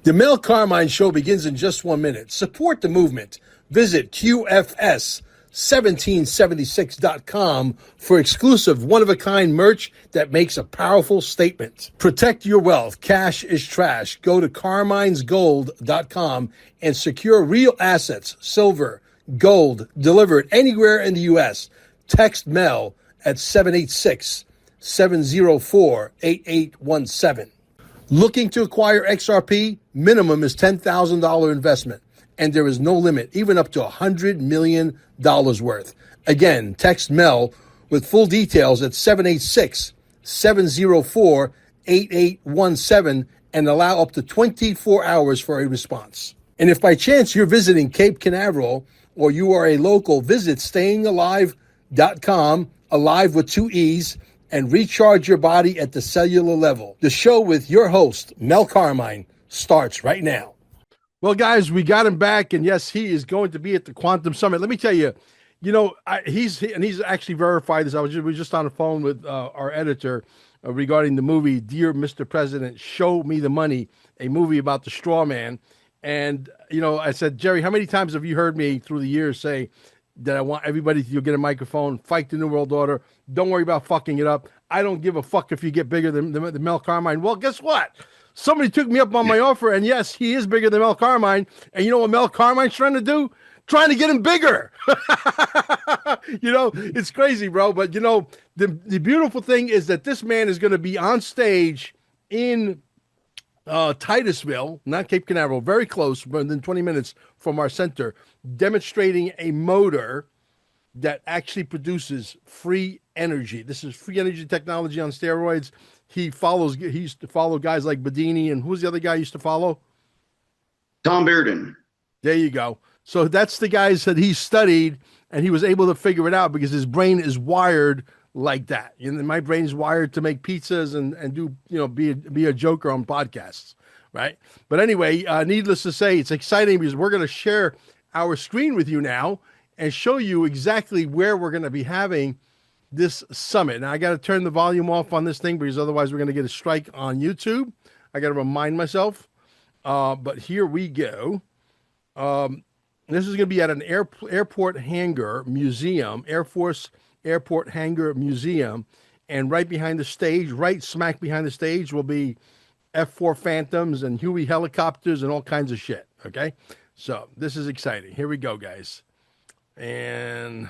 The Mel Carmine Show begins in just 1 minute. Support the movement. Visit QFS1776.com for exclusive one-of-a-kind merch that makes a powerful statement. Protect your wealth. Cash is trash. Go to carminesgold.com and secure real assets, silver, gold, delivered anywhere in the U.S. Text Mel at 786-704-8817. Looking to acquire XRP? Minimum is $10,000 investment, and there is no limit, even up to $100 million worth. Again, text Mel with full details at 786-704-8817 and allow up to 24 hours for a response. And if by chance you're visiting Cape Canaveral or you are a local, visit stayingalive.com, alive with two E's, and recharge your body at the cellular level. The show with your host, Mel Carmine, starts right now. Well, guys, we got him back, and yes, he is going to be at the Quantum Summit. Let me tell you, he's actually verified this. We were just on the phone with our editor regarding the movie Dear Mr. President, Show Me the Money, a movie about the straw man. And, I said, Jerry, how many times have you heard me through the years say that I want everybody to get a microphone, fight the New World Order, don't worry about fucking it up. I don't give a fuck if you get bigger than the Mel Carmine. Well, guess what? Somebody took me up on my offer, and yes, he is bigger than Mel Carmine. And you know what Mel Carmine's trying to do? Trying to get him bigger. It's crazy, bro. But, the beautiful thing is that this man is going to be on stage in Titusville, not Cape Canaveral, very close, within 20 minutes from our center, demonstrating a motor that actually produces free energy. This is free energy technology on steroids. He used to follow guys like Bedini, and who's the other guy he used to follow? Tom Bearden. There you go. So that's the guys that he studied, and he was able to figure it out because his brain is wired like that. My brain's wired to make pizzas and do, be a joker on podcasts, right? But anyway, needless to say, it's exciting because we're going to share our screen with you now and show you exactly where we're going to be having this summit. Now, I got to turn the volume off on this thing because otherwise we're going to get a strike on YouTube. I got to remind myself. But here we go. This is going to be at an airport hangar museum, Air Force Airport Hangar Museum. And right behind the stage, right smack behind the stage, will be F-4 Phantoms and Huey helicopters and all kinds of shit. Okay? So this is exciting. Here we go, guys. And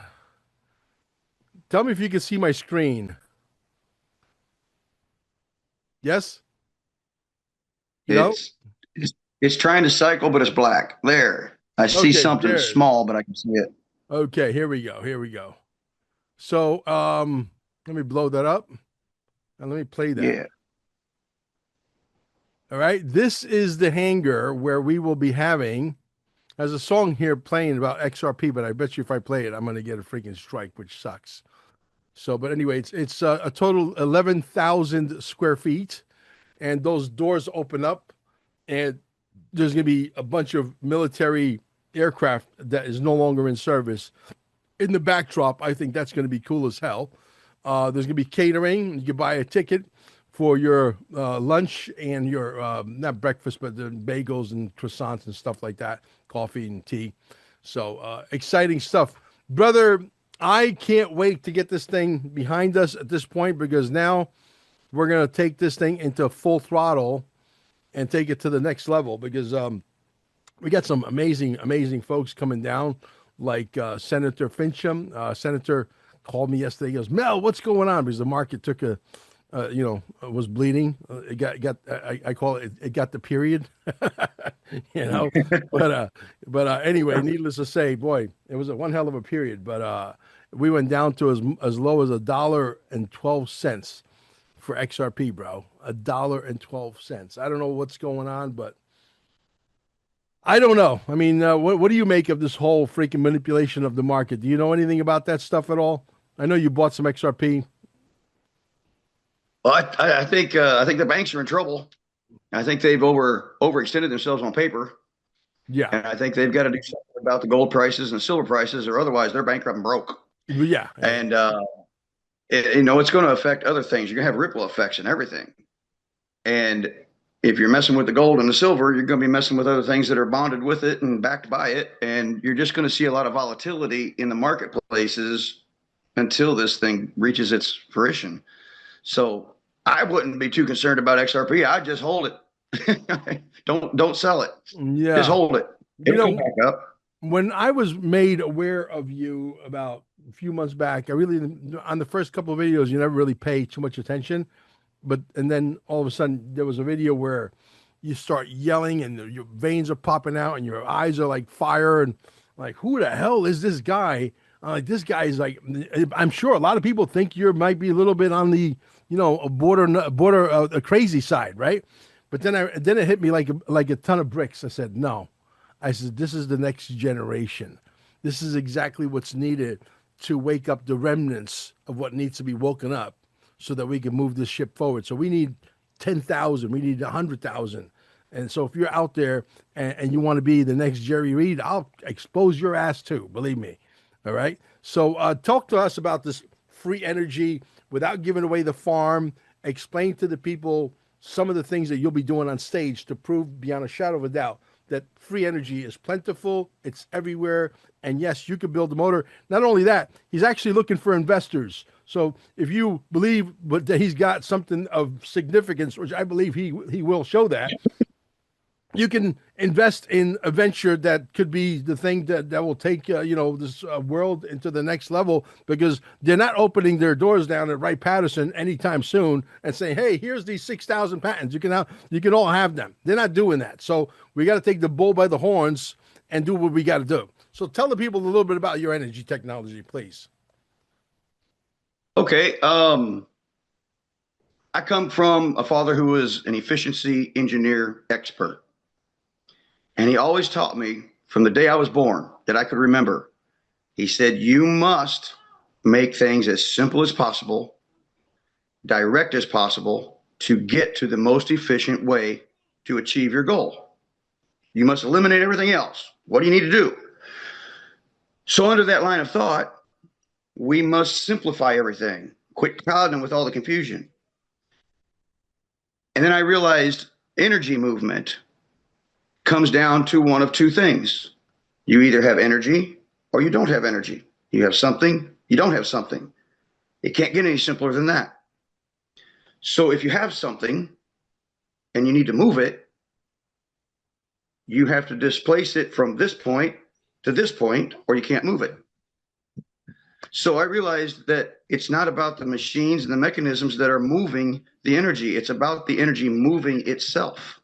tell me if you can see my screen. Yes? It's trying to cycle, but it's black. There. I see something small, but I can see it. Okay, here we go. So let me blow that up. And let me play that. Yeah. All right. This is the hangar where we will be having. There's a song here playing about XRP, but I bet you if I play it, I'm going to get a freaking strike, which sucks. So, but anyway, it's a total 11,000 square feet, and those doors open up, and there's going to be a bunch of military aircraft that is no longer in service. In the backdrop, I think that's going to be cool as hell. There's going to be catering. You can buy a ticket for your lunch and your, not breakfast, but the bagels and croissants and stuff like that, coffee and tea. So exciting stuff. Brother, I can't wait to get this thing behind us at this point because now we're going to take this thing into full throttle and take it to the next level because we got some amazing folks coming down like Senator Fincham. Senator called me yesterday. He goes, Mel, what's going on? Because the market took was bleeding. It got I call it, it got the period, but anyway, needless to say, boy, it was one hell of a period, but we went down to as low as $1.12 for XRP, bro. $1.12. I don't know what's going on, but I don't know. I mean, what do you make of this whole freaking manipulation of the market? Do you know anything about that stuff at all? I know you bought some XRP. Well, I think the banks are in trouble. I think they've overextended themselves on paper. Yeah. And I think they've got to do something about the gold prices and silver prices, or otherwise they're bankrupt and broke. Yeah. And it's going to affect other things. You're going to have ripple effects and everything. And if you're messing with the gold and the silver, you're going to be messing with other things that are bonded with it and backed by it. And you're just going to see a lot of volatility in the marketplaces until this thing reaches its fruition. So I wouldn't be too concerned about XRP. I'd just hold it. Don't sell it. Just Yeah. hold it. You It'll come know, back up. when I was made aware of you about a few months back, I really, on the first couple of videos, you never really pay too much attention. But, and then all of a sudden, there was a video where you start yelling and your veins are popping out and your eyes are like fire. And like, who the hell is this guy? Like, this guy is like, I'm sure a lot of people think you might be a little bit on the, a border, a crazy side, right? But then it hit me like a ton of bricks. I said, no. I said, this is the next generation. This is exactly what's needed to wake up the remnants of what needs to be woken up so that we can move this ship forward. So we need 10,000, we need 100,000. And so if you're out there and you want to be the next Jerry Reed, I'll expose your ass too, believe me. All right. So talk to us about this free energy without giving away the farm. Explain to the people some of the things that you'll be doing on stage to prove beyond a shadow of a doubt that free energy is plentiful, it's everywhere, and yes, you can build a motor. Not only that, he's actually looking for investors. So if you believe that he's got something of significance, which I believe he will show that, you can invest in a venture that could be the thing that will take this world into the next level, because they're not opening their doors down at Wright Patterson anytime soon and saying, hey, here's these 6,000 patents, you can all have them. They're not doing that. So we got to take the bull by the horns and do what we got to do. So tell the people a little bit about your energy technology, please. Okay. I come from a father who was an efficiency engineer expert. And he always taught me from the day I was born that I could remember. He said, you must make things as simple as possible, direct as possible, to get to the most efficient way to achieve your goal. You must eliminate everything else. What do you need to do? So under that line of thought, we must simplify everything, quit clouding with all the confusion. And then I realized energy movement comes down to one of two things. You either have energy or you don't have energy. You have something, you don't have something. It can't get any simpler than that. So if you have something and you need to move it, you have to displace it from this point to this point, or you can't move it. So I realized that it's not about the machines and the mechanisms that are moving the energy. It's about the energy moving itself.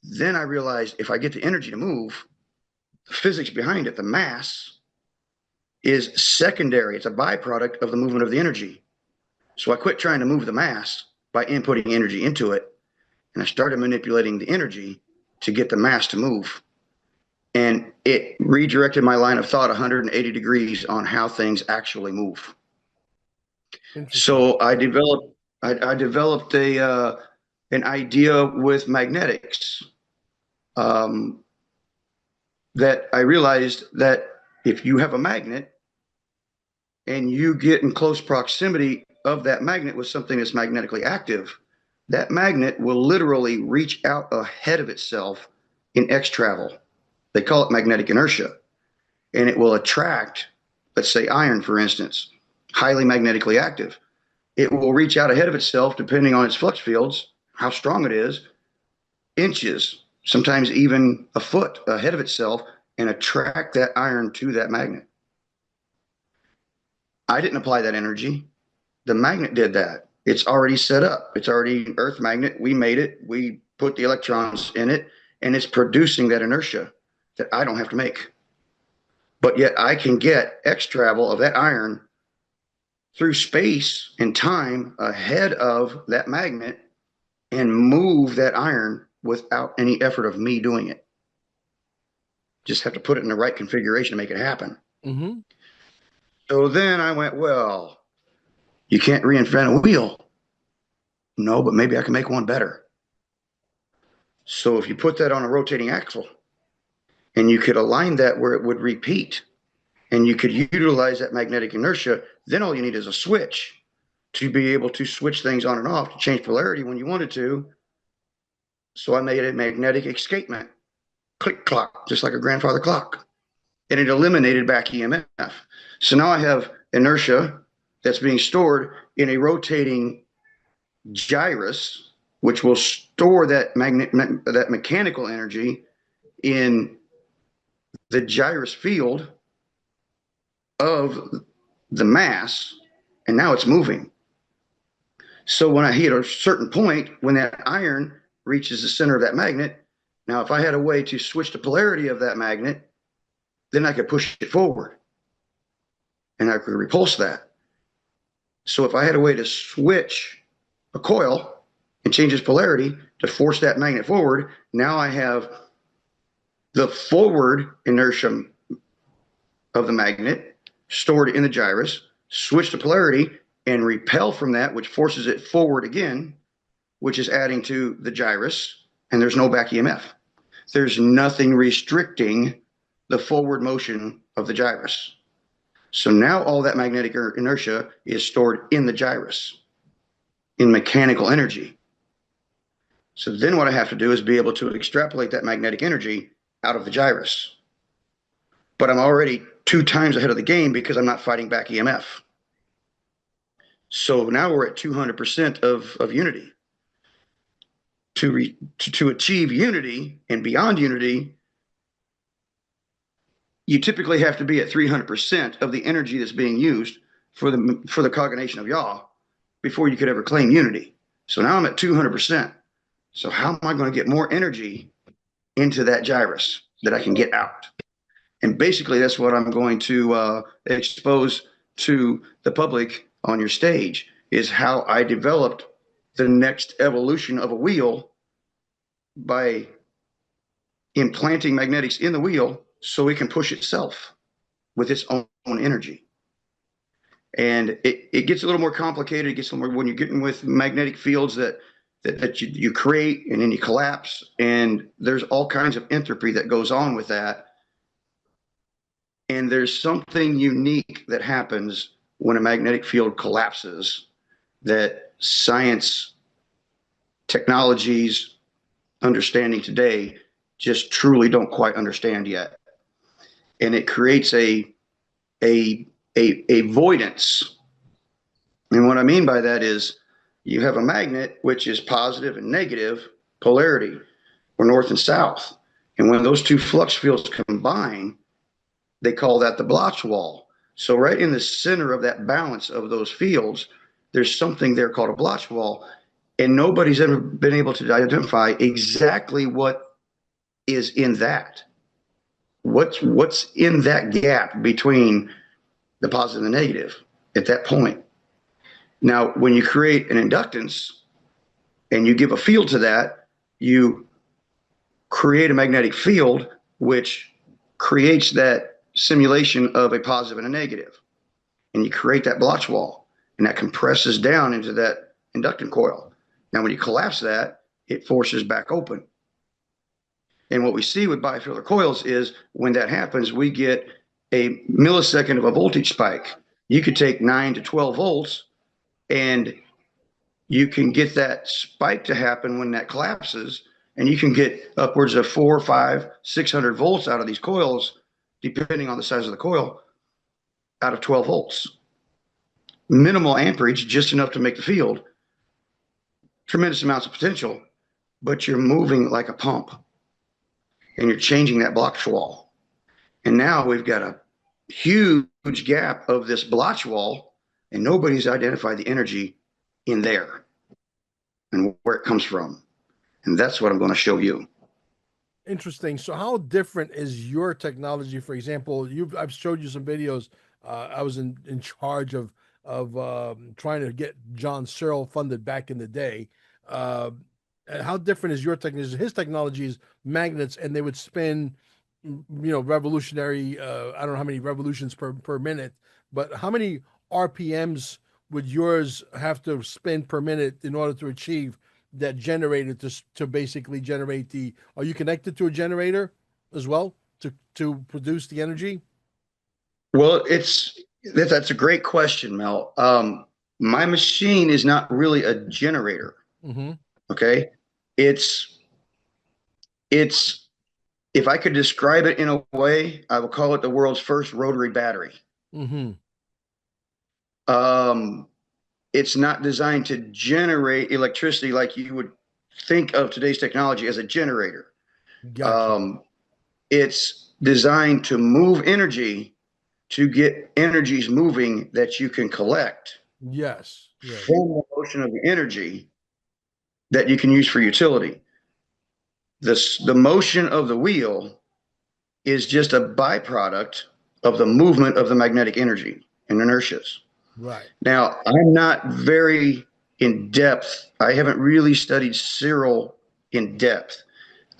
Then I realized if I get the energy to move, the physics behind it, the mass, is secondary. It's a byproduct of the movement of the energy. So I quit trying to move the mass by inputting energy into it, and I started manipulating the energy to get the mass to move. And it redirected my line of thought 180 degrees on how things actually move. So I developed an idea with magnetics, that I realized that if you have a magnet and you get in close proximity of that magnet with something that's magnetically active, that magnet will literally reach out ahead of itself in X travel. They call it magnetic inertia. And it will attract, let's say iron, for instance, highly magnetically active. It will reach out ahead of itself, depending on its flux fields, how strong it is, inches, sometimes even a foot ahead of itself, and attract that iron to that magnet. I didn't apply that energy. The magnet did that. It's already set up. It's already an earth magnet. We made it. We put the electrons in it, and it's producing that inertia that I don't have to make. But yet I can get X travel of that iron through space and time ahead of that magnet and move that iron without any effort of me doing it. Just have to put it in the right configuration to make it happen. Mm-hmm. So then I went, well, you can't reinvent a wheel. No, but maybe I can make one better. So if you put that on a rotating axle and you could align that where it would repeat and you could utilize that magnetic inertia, then all you need is a switch to be able to switch things on and off, to change polarity when you wanted to, So I made a magnetic escapement, click clock, just like a grandfather clock. And it eliminated back EMF. So now I have inertia that's being stored in a rotating gyrus, which will store that mechanical energy in the gyrus field of the mass, and now it's moving. So when I hit a certain point, when that iron reaches the center of that magnet, now if I had a way to switch the polarity of that magnet, then I could push it forward and I could repulse that. So if I had a way to switch a coil and change its polarity to force that magnet forward, now I have the forward inertia of the magnet stored in the gyrus, switch the polarity and repel from that, which forces it forward again, which is adding to the gyrus, and there's no back EMF. There's nothing restricting the forward motion of the gyrus. So now all that magnetic inertia is stored in the gyrus in mechanical energy. So then what I have to do is be able to extrapolate that magnetic energy out of the gyrus. But I'm already 2 times ahead of the game because I'm not fighting back EMF. So now we're at 200% of unity. To achieve unity and beyond unity, you typically have to be at 300% of the energy that's being used for the cognation of Yah before you could ever claim unity. So now I'm at 200%. So how am I going to get more energy into that gyrus that I can get out? And basically, that's what I'm going to expose to the public on your stage, is how I developed the next evolution of a wheel by implanting magnetics in the wheel so it can push itself with its own energy. And it gets a little more complicated. It gets a little more when you're getting with magnetic fields that you create and then you collapse. And there's all kinds of entropy that goes on with that. And there's something unique that happens when a magnetic field collapses that science, technologies, understanding today just truly don't quite understand yet. And it creates a avoidance. And what I mean by that is you have a magnet which is positive and negative polarity, or north and south. And when those two flux fields combine, they call that the Bloch wall. So right in the center of that balance of those fields, there's something there called a Bloch wall. And nobody's ever been able to identify exactly what is in that. What's in that gap between the positive and the negative at that point. Now, when you create an inductance and you give a field to that, you create a magnetic field which creates that simulation of a positive and a negative. And you create that Bloch wall, and that compresses down into that inductant coil. Now, when you collapse that, it forces back open. And what we see with bifilar coils is when that happens, we get a millisecond of a voltage spike. You could take 9 to 12 volts, and you can get that spike to happen when that collapses, and you can get upwards of 4, 5, 600 volts out of these coils, depending on the size of the coil, out of 12 volts. Minimal amperage, just enough to make the field. Tremendous amounts of potential, but you're moving like a pump, and you're changing that Bloch wall. And now we've got a huge gap of this Bloch wall, and nobody's identified the energy in there and where it comes from. And that's what I'm going to show you. Interesting. So, how different is your technology? For example, I've showed you some videos. I was in charge of trying to get John Searle funded back in the day. Uh, how different is your technology? His technology is magnets, and they would spin, revolutionary. I don't know how many revolutions per minute, but how many RPMs would yours have to spin per minute in order to achieve that generator to basically generate the? Are you connected to a generator as well to produce the energy? Well, that's a great question, Mel. My machine is not really a generator. Mm-hmm. Okay, it's It's, if I could describe it in a way, I would call it the world's first rotary battery. Mm-hmm. Um, it's not designed to generate electricity like you would think of today's technology as a generator. Gotcha. Um, it's designed to move energy to get energies moving that you can collect Yes. Yes. from the motion of the energy that you can use for utility. The motion of the wheel is just a byproduct of the movement of the magnetic energy and inertias. Right. Now, I'm not very in depth. I haven't really studied Cyril in depth.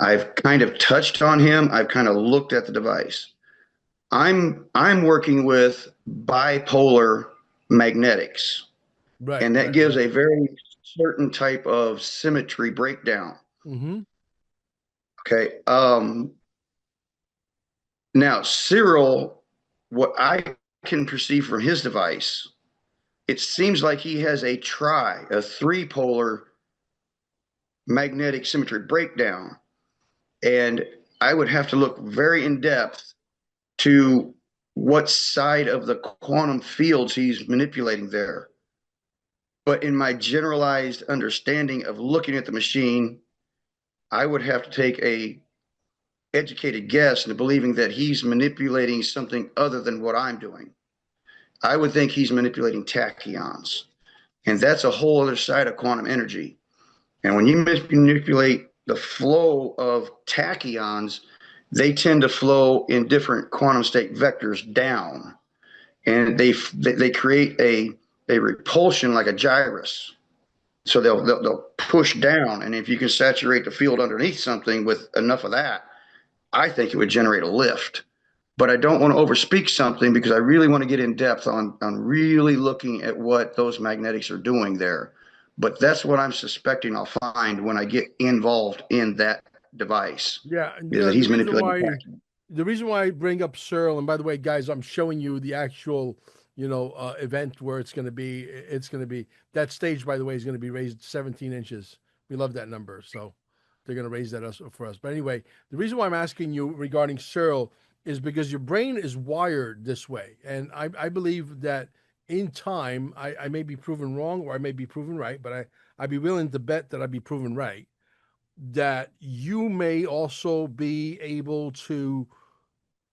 I've kind of touched on him. I've kind of looked at the device. I'm working with bipolar magnetics, Right. and that Right. gives Right. a very certain type of symmetry breakdown. Mm-hmm. Okay. Now Cyril, what I can perceive from his device, it seems like he has a three polar magnetic symmetry breakdown. And I would have to look very in depth to what side of the quantum fields he's manipulating there. But in my generalized understanding of looking at the machine, I would have to take a educated guess into believing that he's manipulating something other than what I'm doing. I would think he's manipulating tachyons. And that's a whole other side of quantum energy. And when you manipulate the flow of tachyons, they tend to flow in different quantum state vectors down. And they create a repulsion like a gyrus. So they'll push down. And if you can saturate the field underneath something with enough of that, I think it would generate a lift. But I don't want to overspeak something because I really want to get in depth on really looking at what those magnetics are doing there. But that's what I'm suspecting I'll find when I get involved in that device, Yeah. is that The he's reason manipulating why tachyons. I bring up Searle, and by the way, guys, I'm showing you the actual, event where it's going to be. It's going to be that stage. By the way, is going to be raised 17 inches. We love that number, so they're going to raise that us for us. But anyway, the reason why I'm asking you regarding Searle is because your brain is wired this way, and I believe that in time, I may be proven wrong or I may be proven right, but I'd be willing to bet that I'd be proven right. That you may also be able to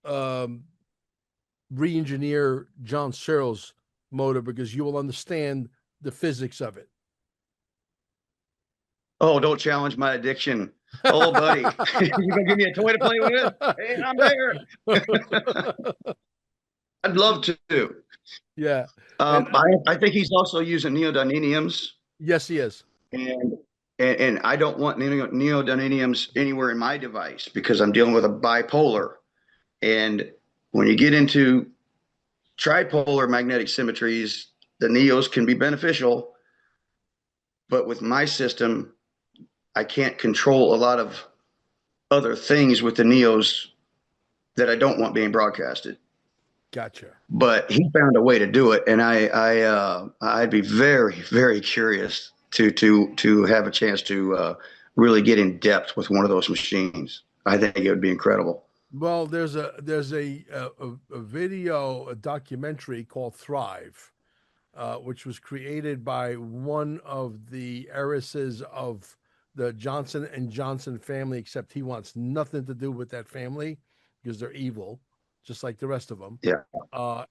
um, re-engineer John Searle's motor because you will understand the physics of it. Oh, don't challenge my addiction. Oh, buddy, you gonna give me a toy to play with? Hey, I'm there. I'd love to. Yeah, and I think he's also using neodymiums, yes, he is. and and I don't want neodymiums anywhere in my device because I'm dealing with a bipolar. And when you get into tripolar magnetic symmetries, the neos can be beneficial, but with my system, I can't control a lot of other things with the neos that I don't want being broadcasted. Gotcha. But he found a way to do it, and I'd be very curious to have a chance to really get in depth with one of those machines. I think it would be incredible. Well, there's a video, a documentary called Thrive, which was created by one of the heiresses of the Johnson and Johnson family, except he wants nothing to do with that family because they're evil, just like the rest of them. Yeah,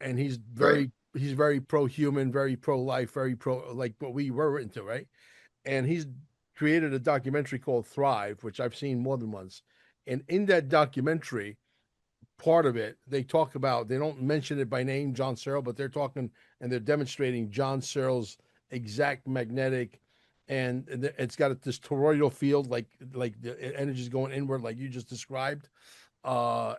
And right. he's very pro human, very pro life, very pro like what we were into, right? And he's created a documentary called Thrive, which I've seen more than once. And in that documentary, part of it, they talk about, they don't mention it by name, John Searle, but they're talking and they're demonstrating John Searle's exact magnetic, and it's got this toroidal field, like the energy is going inward, like you just described.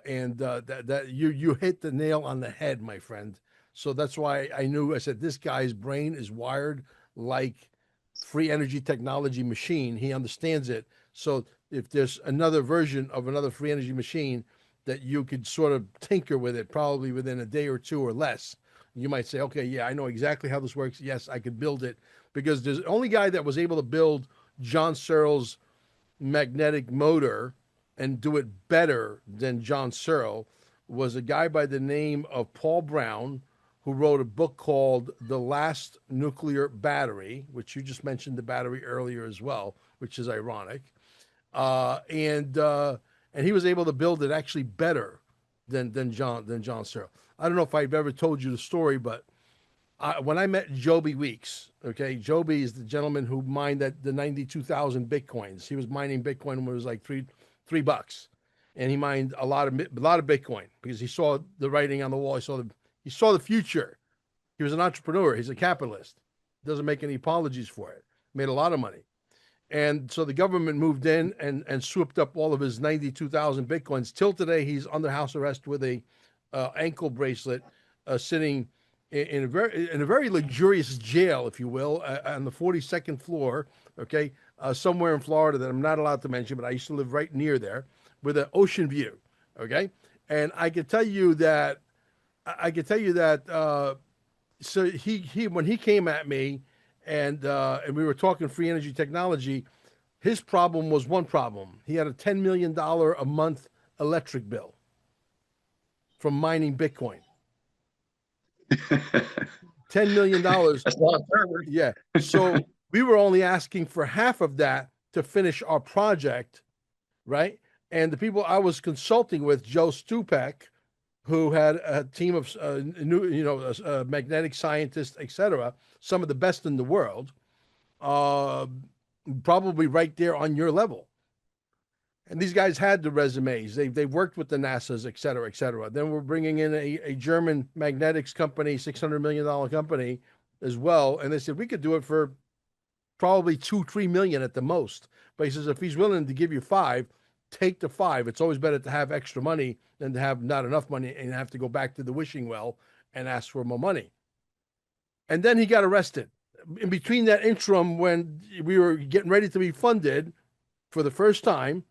And that you hit the nail on the head, my friend. So that's why I knew. I said this guy's brain is wired like free energy technology machine. He understands it. So if there's another version of another free energy machine that you could sort of tinker with it, probably within a day or two or less, you might say, okay, yeah, I know exactly how this works. Yes, I could build it because there's the only guy that was able to build John Searle's magnetic motor and do it better than John Searle was a guy by the name of Paul Brown, who wrote a book called The Last Nuclear Battery, which you just mentioned the battery earlier as well, which is ironic. And he was able to build it actually better than John Searle. I don't know if I've ever told you the story, but when I met Joby Weeks, okay, Joby is the gentleman who mined that the 92,000 bitcoins. He was mining Bitcoin when it was like $3, and he mined a lot of Bitcoin because he saw the writing on the wall. He saw the future. He was an entrepreneur. He's a capitalist. Doesn't make any apologies for it. Made a lot of money. And so the government moved in and swooped up all of his 92,000 bitcoins. Till today, he's under house arrest with a ankle bracelet, sitting in a very luxurious jail, if you will, on the 42nd floor. Okay, somewhere in Florida that I'm not allowed to mention, but I used to live right near there with an ocean view. Okay, and I could tell you that. So he when he came at me, and we were talking free energy technology. His problem was one problem. He had a $10 million a month electric bill from mining Bitcoin. $10 million. That's a lot of servers. Yeah. So we were only asking for half of that to finish our project, right? And the people I was consulting with, Joe Stupek, who had a team of magnetic scientists, etc., some of the best in the world, uh, probably right there on your level. And these guys had the resumes. They worked with the NASA's, et cetera, et cetera. Then we're bringing in a German magnetics company, $600 million company as well. And they said we could do it for probably 2-3 million at the most. But he says if he's willing to give you five, take the five. It's always better to have extra money than to have not enough money and have to go back to the wishing well and ask for more money. And then he got arrested. In between that interim, when we were getting ready to be funded for the first time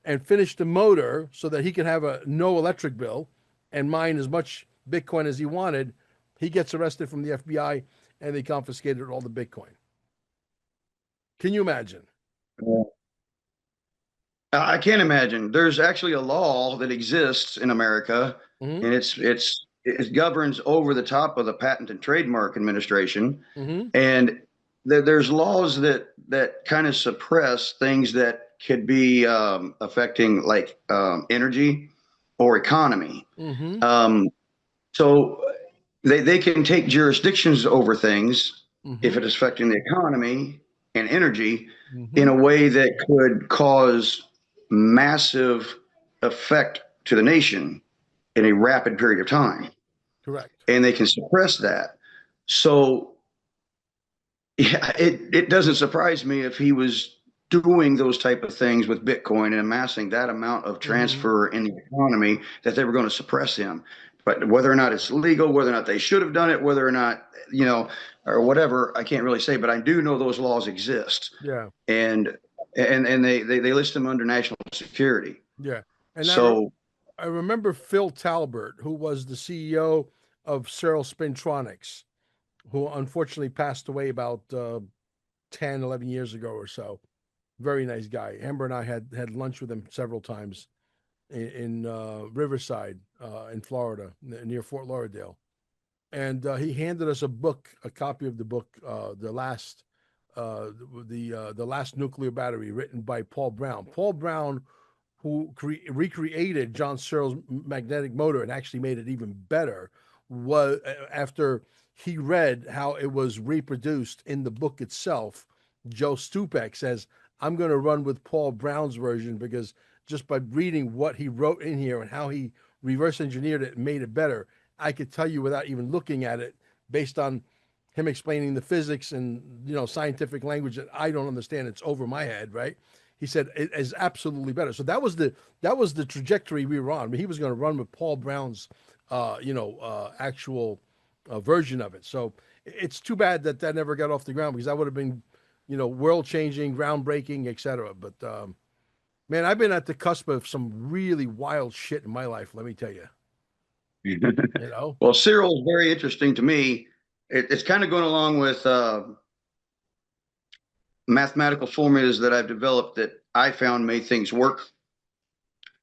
and finish the motor so that he could have a no electric bill and mine as much Bitcoin as he wanted, he gets arrested from the FBI and they confiscated all the Bitcoin. Can you imagine? I can't imagine. There's actually a law that exists in America, Mm-hmm. and it governs over the top of the Patent and Trademark Administration, Mm-hmm. and there's laws that kind of suppress things that could be affecting like energy or economy. Mm-hmm. Um, so they can take jurisdictions over things if Mm-hmm. it is affecting the economy and energy in Mm-hmm. a way that could cause massive effect to the nation in a rapid period of time. Correct. And they can suppress that. So yeah, it doesn't surprise me if he was doing those type of things with Bitcoin and amassing that amount of Mm-hmm. transfer in the economy that they were going to suppress him. But whether or not it's legal, whether or not they should have done it, whether or not, or whatever, I can't really say. But I do know those laws exist, Yeah. and they list them under national security. Yeah. And So I remember Phil Talbert, who was the CEO of Searle Spintronics, who unfortunately passed away about 10, 11 years ago or so. Very nice guy. Amber and I had lunch with him several times in Riverside, in Florida, near Fort Lauderdale. And he handed us a book, a copy of the book, the last nuclear battery, written by Paul Brown. Paul Brown, who recreated John Searle's magnetic motor and actually made it even better, was after he read how it was reproduced in the book itself. Joe Stupek says, "I'm going to run with Paul Brown's version because just by reading what he wrote in here and how he reverse engineered it and made it better, I could tell you without even looking at it, based on him explaining the physics and scientific language that I don't understand. It's over my head, right?" He said it is absolutely better. So that was the trajectory we were on. I mean, he was going to run with Paul Brown's, actual version of it. So it's too bad that that never got off the ground because that would have been, world changing, groundbreaking, etc. But man, I've been at the cusp of some really wild shit in my life. Let me tell you. You know. well, Cyril is very interesting to me. It's kind of going along with mathematical formulas that I've developed that I found made things work.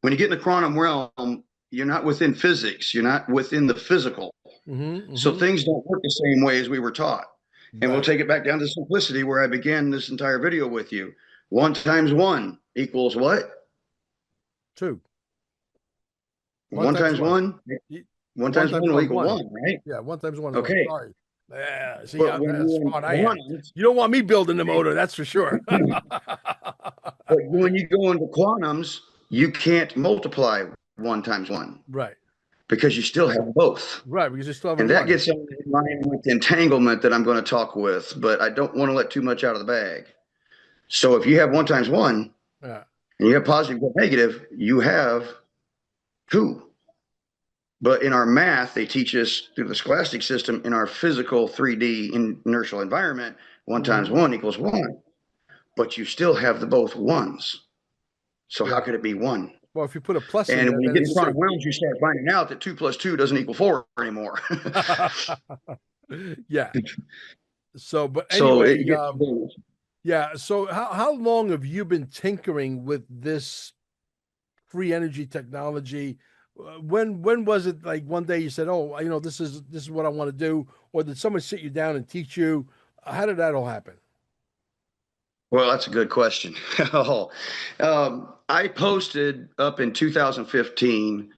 when you get in the quantum realm, you're not within physics. You're not within the physical. Mm-hmm. So Mm-hmm. things don't work the same way as we were taught. And we'll Right. take it back down to simplicity where I began this entire video with you. One times one equals what? Two. One One times times one. one? Y- One One times times one will one is equal one. one, right? Yeah, one times one is one. Okay. Sorry. Yeah, see, But when that's you're in smart I am. quantums, You don't want me building the motor, that's for sure. but when you go into quantums, you can't multiply one times one Right. because you still have both. Right, because you're still having And that one. gets in line with the entanglement that I'm going to talk with, but I don't want to let too much out of the bag. So if you have one times one Yeah. and you have positive and negative, you have two. But in our math, they teach us through the scholastic system in our physical 3D inertial environment, one times Hmm. one equals one. But you still have the both ones. So how Yeah. could it be one? Well, if you put a plus in And there, when you then get in it's quantum two. realms, you start finding out that two plus two doesn't equal four anymore. Yeah. So, but So anyway, it gets yeah. So, how long have you been tinkering with this free energy technology? When was it like one day you said, "Oh, this is what I want to do," or did someone sit you down and teach you? How did that all happen? well, that's a good question. Oh, I posted up in 2015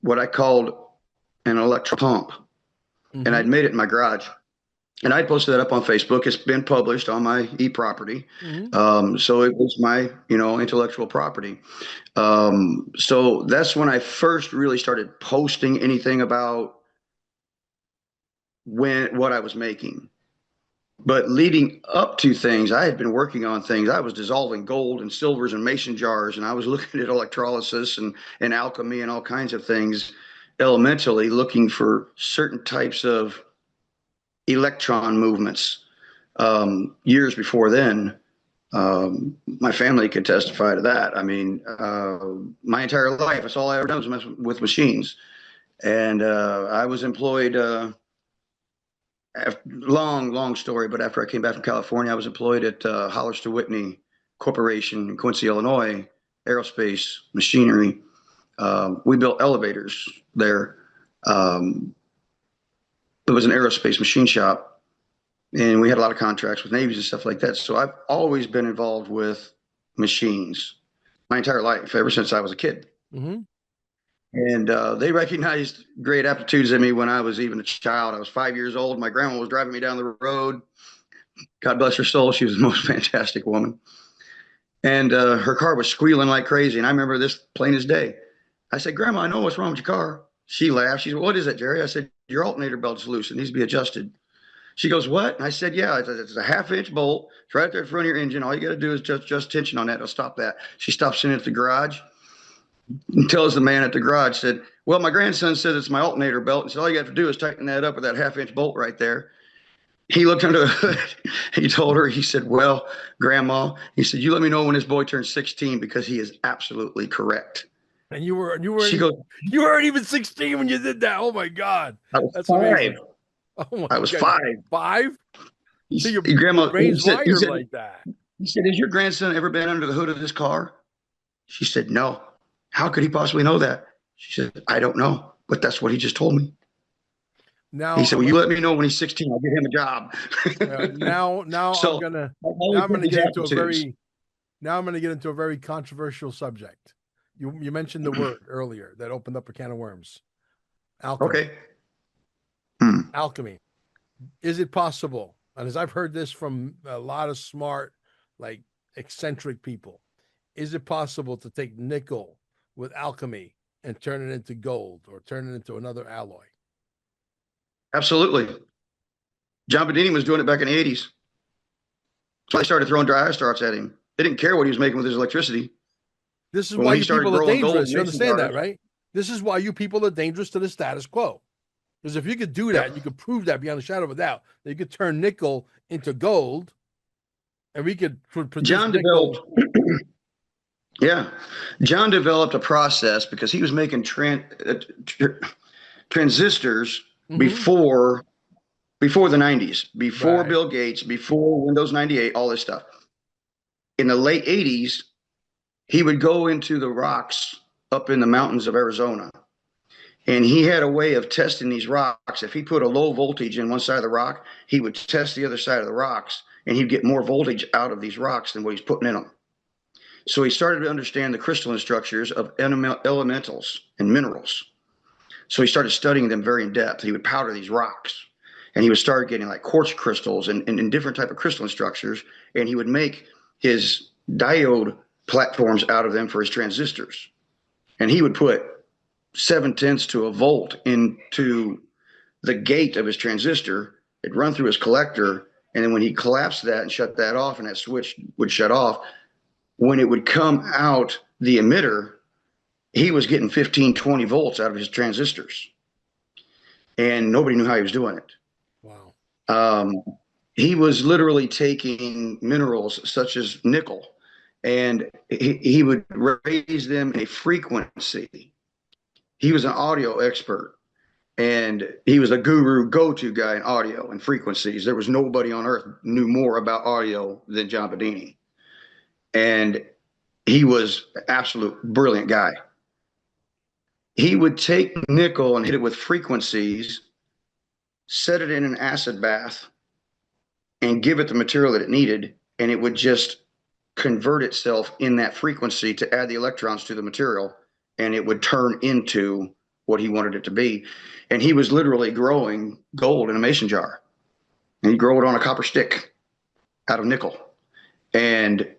what I called an electro pump, and Mm-hmm. I'd made it in my garage. And I posted that up on Facebook. It's been published on my e-property. Mm-hmm. So it was my, intellectual property. So that's when I first really started posting anything about what I was making. But leading up to things, I had been working on things. I was dissolving gold and silvers and mason jars, and I was looking at electrolysis and alchemy and all kinds of things elementally, looking for certain types of electron movements. Years before then, my family could testify to that. I mean, my entire life, that's all I ever done was mess with machines. And I was employed, long, long story, but after I came back from California, I was employed at Hollister Whitney Corporation in Quincy, Illinois, aerospace machinery. We built elevators there. Um, it was an aerospace machine shop, and we had a lot of contracts with navies and stuff like that. So I've always been involved with machines my entire life, ever since I was a kid. Mm-hmm. And they recognized great aptitudes in me when I was even a child. I was 5 years old. My grandma was driving me down the road. God bless her soul. She was the most fantastic woman. And her car was squealing like crazy. And I remember this plain as day. I said, Grandma, I know what's wrong with your car. She laughed. She said, What is it, Jerry? I said, Your alternator belt's loose. It needs to be adjusted. She goes, What? And I said, Yeah, it's a half-inch bolt. It's right there in front of your engine. All you got to do is just tension on that. It'll stop that. She stops in at the garage and tells the man at the garage, said, Well, my grandson said it's my alternator belt. And said, All you have to do is tighten that up with that half-inch bolt right there. He looked under the hood. He told her, he said, Well, Grandma, he said, You let me know when this boy turns 16 because he is absolutely correct. And you She weren't goes, you weren't even 16 when you did that. Oh my God, I was that's five. amazing. Oh my I was God, 5. 5. So your Grandma, brain's wired like that. he said, Has your grandson ever been under the hood of this car? She said, No. How could he possibly know that? She said, I don't know, but that's what he just told me. He Now said, I'm Well, you gonna let me know when he's 16. I'll get him a job. now I'm So gonna I've now always I'm had gonna these get into a aptitudes. very now I'm gonna get into a very controversial subject. You mentioned the word earlier that opened up a can of worms. Alchemy. Okay. Hmm. Alchemy. Is it possible? And as I've heard this from a lot of smart, like eccentric people, is it possible to take nickel with alchemy and turn it into gold or turn it into another alloy? Absolutely. John Bedini was doing it back in the 80s. So they started throwing dry ice darts at him. They didn't care what he was making with his electricity. This is But why when he you started people are growing gold in dangerous. You mason understand that, jars, right? This is why you people are dangerous to the status quo. Because if you could do that, yep. you could prove that beyond a shadow of a doubt, that you could turn nickel into gold, and we could produce John developed, nickel. yeah, John developed a process because he was making transistors Mm-hmm. before the 90s, before Right. Bill Gates, before Windows 98, all this stuff. In the late 80s, He would go into the rocks up in the mountains of Arizona, and he had a way of testing these rocks. If he put a low voltage in one side of the rock, he would test the other side of the rocks, and he'd get more voltage out of these rocks than what he's putting in them. So he started to understand the crystalline structures of elementals and minerals. So he started studying them very in depth. He would powder these rocks, and he would start getting like quartz crystals and different type of crystalline structures, and he would make his diode platforms out of them for his transistors. And he would put 7/10 to a volt into the gate of his transistor. It'd run through his collector, and then when he collapsed that and shut that off, and that switch would shut off, when it would come out the emitter, he was getting 15, 20 volts out of his transistors, and nobody knew how he was doing it. Wow. Um, he was literally taking minerals such as nickel, and he would raise them a frequency. He was an audio expert, and he was a guru go-to guy in audio and frequencies. There was nobody on earth knew more about audio than John Bedini, and he was an absolute brilliant guy. He would take nickel and hit it with frequencies, set it in an acid bath, and give it the material that it needed, and it would just convert itself in that frequency to add the electrons to the material, and it would turn into what he wanted it to be. And he was literally growing gold in a mason jar, and he'd grow it on a copper stick out of nickel. And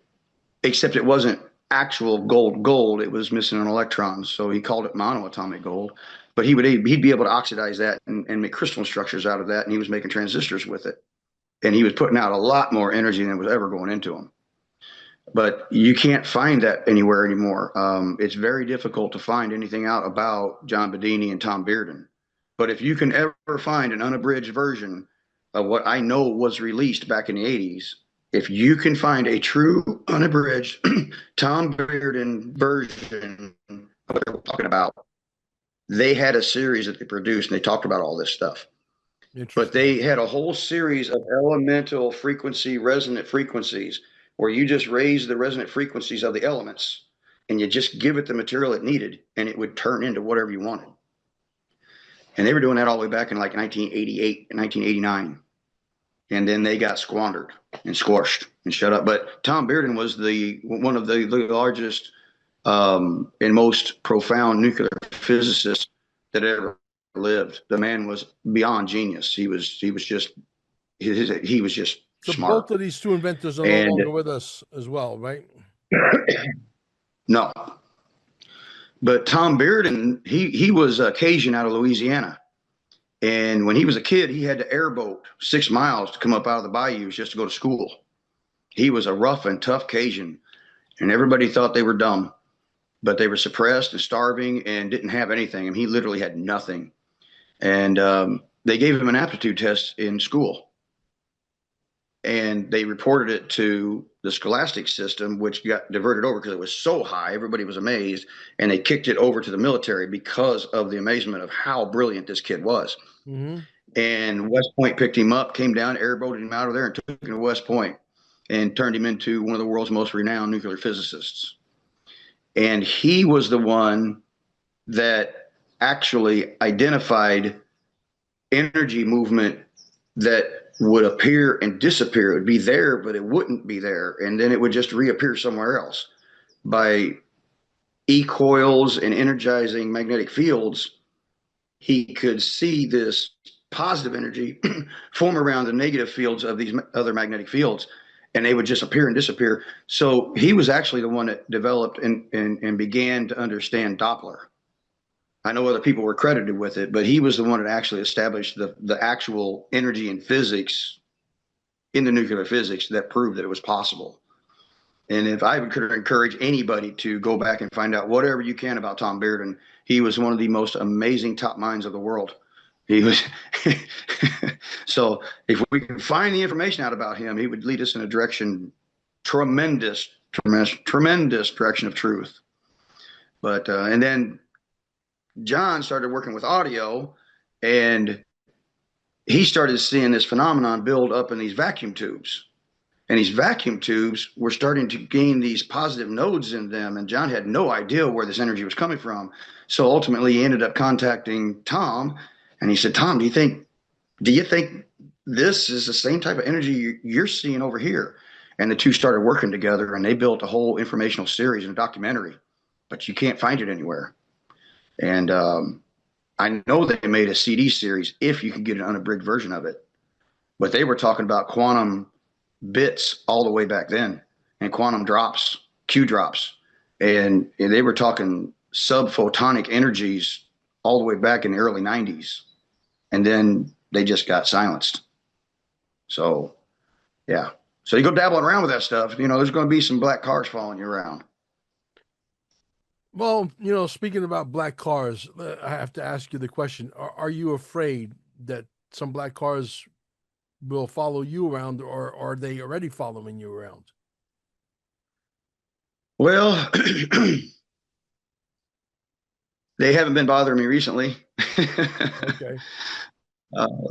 except it wasn't actual gold, it was missing an electron, so he called it monoatomic gold. But he'd be able to oxidize that and make crystal structures out of that, and he was making transistors with it, and he was putting out a lot more energy than was ever going into him. But you can't find that anywhere anymore. It's very difficult to find anything out about John Bedini and Tom Bearden. But if you can ever find an unabridged version of what I know was released back in the 80s, if you can find a true unabridged Tom Bearden version of what they're talking about, they had a series that they produced and they talked about all this stuff. But they had a whole series of elemental frequency, resonant frequencies, where you just raise the resonant frequencies of the elements and you just give it the material it needed, and it would turn into whatever you wanted. And they were doing that all the way back in like 1988 and 1989. And then they got squandered and squashed and shut up. But Tom Bearden was one of the largest and most profound nuclear physicists that ever lived. The man was beyond genius. He was just So smart. both of these two inventors are no longer with us as well, right? No. But Tom Bearden, he was a Cajun out of Louisiana. And when he was a kid, he had to airboat 6 miles to come up out of the bayous just to go to school. He was a rough and tough Cajun, and everybody thought they were dumb, but they were suppressed and starving and didn't have anything. And he literally had nothing. And they gave him an aptitude test in school, and they reported it to the scholastic system, which got diverted over because it was so high. Everybody was amazed, and they kicked it over to the military because of the amazement of how brilliant this kid was. Mm-hmm. And West Point picked him up, came down, airboated him out of there, and took him to West Point and turned him into one of the world's most renowned nuclear physicists. And he was the one that actually identified energy movement that would appear and disappear. It would be there, but it wouldn't be there. And then it would just reappear somewhere else. By e-coils and energizing magnetic fields, he could see this positive energy form around the negative fields of these other magnetic fields, and they would just appear and disappear. So he was actually the one that developed and began to understand Doppler. I know other people were credited with it, but he was the one that actually established the actual energy and physics in the nuclear physics that proved that it was possible. And if I could encourage anybody to go back and find out whatever you can about Tom Bearden, he was one of the most amazing top minds of the world. He was so if we can find the information out about him, he would lead us in a direction, tremendous direction of truth. But and then John started working with audio, and he started seeing this phenomenon build up in these vacuum tubes. And these vacuum tubes were starting to gain these positive nodes in them. And John had no idea where this energy was coming from. So ultimately, he ended up contacting Tom, and he said, "Tom, do you think this is the same type of energy you're seeing over here?" And the two started working together, and they built a whole informational series and a documentary, but you can't find it anywhere. And I know they made a CD series if you could get an unabridged version of it, but they were talking about quantum bits all the way back then, and quantum drops, Q drops, and they were talking subphotonic energies all the way back in the early 90s, and then they just got silenced. So yeah, so you go dabbling around with that stuff, there's going to be some black cars following you around. Well, speaking about black cars, I have to ask you the question: Are you afraid that some black cars will follow you around, or are they already following you around? Well, they haven't been bothering me recently. Okay.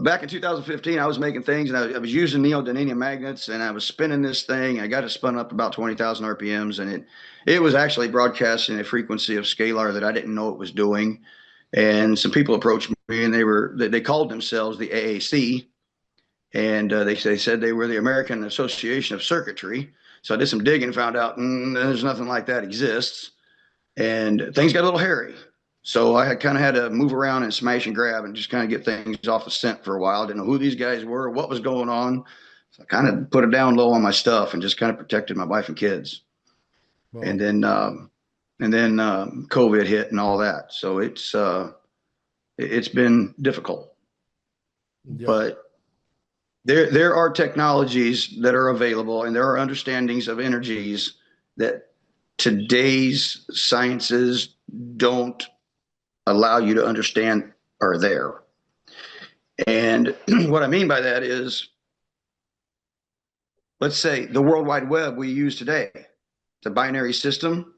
Back in 2015, I was making things, and I was using neodymium magnets, and I was spinning this thing. I got it spun up about 20,000 RPMs, and it was actually broadcasting a frequency of scalar that I didn't know it was doing. And some people approached me, and they called themselves the AAC, and they said they were the American Association of Circuitry. So I did some digging, and found out there's nothing like that exists, and things got a little hairy. So I had kind of had to move around and smash and grab and just kind of get things off the scent for a while. I didn't know who these guys were, what was going on. So I kind of put it down low on my stuff and just kind of protected my wife and kids. And Well, then COVID hit and all that. So it's been difficult, yeah. but there are technologies that are available, and there are understandings of energies that today's sciences don't allow you to understand are there. And what I mean by that is, let's say the World Wide Web we use today, the binary system,